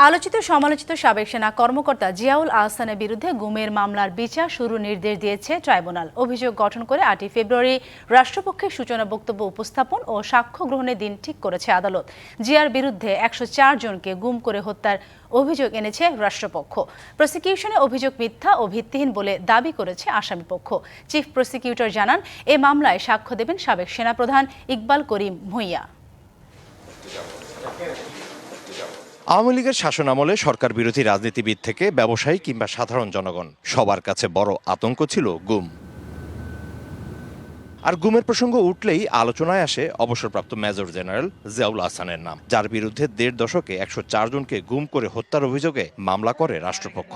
আলোচিত সমালোচিত সাবেক সেনা কর্মকর্তা জিয়াউল আহসানের বিরুদ্ধে গুমের মামলার বিচার শুরুর নির্দেশ দিয়েছে ট্রাইব্যুনাল। অভিযোগ গঠন করে 8 ফেব্রুয়ারি রাষ্ট্রপক্ষের সূচনা বক্তব্য উপস্থাপন ও সাক্ষ্য গ্রহণের দিন ঠিক করেছে আদালত। জিয়ার বিরুদ্ধে 104 জনকে গুম করে হত্যার অভিযোগ এনেছে রাষ্ট্রপক্ষ। প্রসিকিউশনে অভিযোগ মিথ্যা ও ভিত্তিহীন বলে দাবি করেছে আসামিপক্ষ। চিফ প্রসিকিউটর জানান, এ মামলায় সাক্ষ্য দেবেন সাবেক সেনাপ্রধান ইকবাল করিম ভূঁইয়া। আওয়ামী লীগের শাসনামলে সরকার বিরোধী রাজনীতিবিদ থেকে ব্যবসায়ী কিংবা সাধারণ জনগণ সবার কাছে বড় আতঙ্ক ছিল গুম। আর গুমের প্রসঙ্গ উঠলেই আলোচনায় আসে অবসরপ্রাপ্ত মেজর জেনারেল জিয়াউল আহসানের নাম, যার বিরুদ্ধে 1.5 দশকে 104 জনকে গুম করে হত্যার অভিযোগে মামলা করে রাষ্ট্রপক্ষ।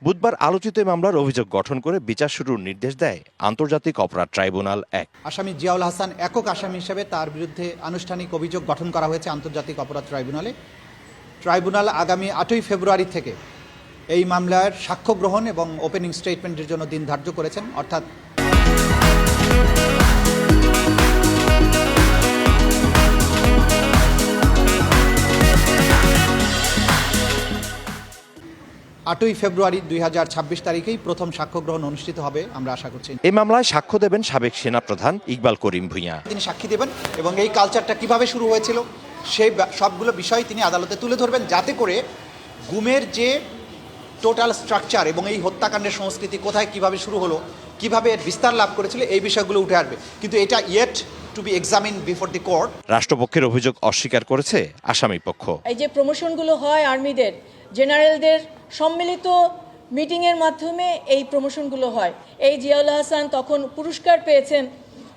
বুধবার আলোচিত মামলার অভিযোগ গঠন করে বিচার শুরুর নির্দেশ দেয় আন্তর্জাতিক অপরাধ ট্রাইব্যুনাল 1। আসামি জিয়াউল আহসান একক আসামি হিসেবে তার বিরুদ্ধে আনুষ্ঠানিক অভিযোগ গঠন করা হয়েছে আন্তর্জাতিক অপরাধ ট্রাইব্যুনালে। ট্রাইব্যুনাল আগামী 8 ফেব্রুয়ারি থেকে এই মামলার সাক্ষ্য গ্রহণ এবং ওপেনিং স্টেটমেন্টের জন্য দিন ধার্য করেছেন, অর্থাৎ 8 ফেব্রুয়ারি 2026 তারিখেই প্রথম সাক্ষ্য গ্রহণ অনুষ্ঠিত হবে আমরা আশা করছি। এই মামলায় সাক্ষ্য দেবেন সাবেক সেনাপ্রধান ইকবাল করিম ভূঁইয়া। তিনি সাক্ষী দেবেন এবং এই কালচারটা কিভাবে শুরু হয়েছিল সেই সবগুলো বিষয় তিনি আদালতে তুলে ধরবেন, যাতে করে গুমের যে টোটাল স্ট্রাকচার এবং এই হত্যাকাণ্ডের সংস্কৃতি কোথায় কিভাবে শুরু হলো, কিভাবে এর বিস্তার লাভ করেছিল, এই বিষয়গুলো উঠে আসবে। কিন্তু এটা yet to be examine before the court. রাষ্ট্রপক্ষের অভিযোগ অস্বীকার করেছে আসামিপক্ষ। এই যে প্রমোশনগুলো হয় আর্মিদের, জেনারেলদের সম্মিলিত মিটিংয়ের মাধ্যমে এই প্রমোশনগুলো হয়। এই জিয়াউল আহসান তখন পুরস্কার পেয়েছেন,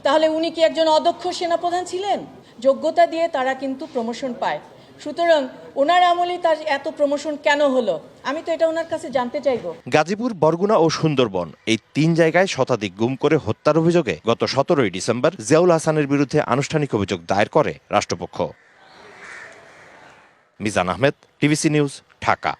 তাহলে উনি কি একজন অদক্ষ সেনাপ্রধান ছিলেন? যোগ্যতা দিয়ে তারা কিন্তু প্রমোশন পায়। সুতরাং ওনার আমলেই তার এত প্রমোশন কেন হলো, আমি তো এটা ওনার কাছে জানতে চাইব। গাজীপুর, বরগুনা ও সুন্দরবন এই 3 জায়গায় শতাধিক গুম করে হত্যার অভিযোগে গত 17 ডিসেম্বর জিয়াউল আহসানের বিরুদ্ধে আনুষ্ঠানিক অভিযোগ দায়ের করে রাষ্ট্রপক্ষ। Mizan Ahmed, TVC news, Dhaka.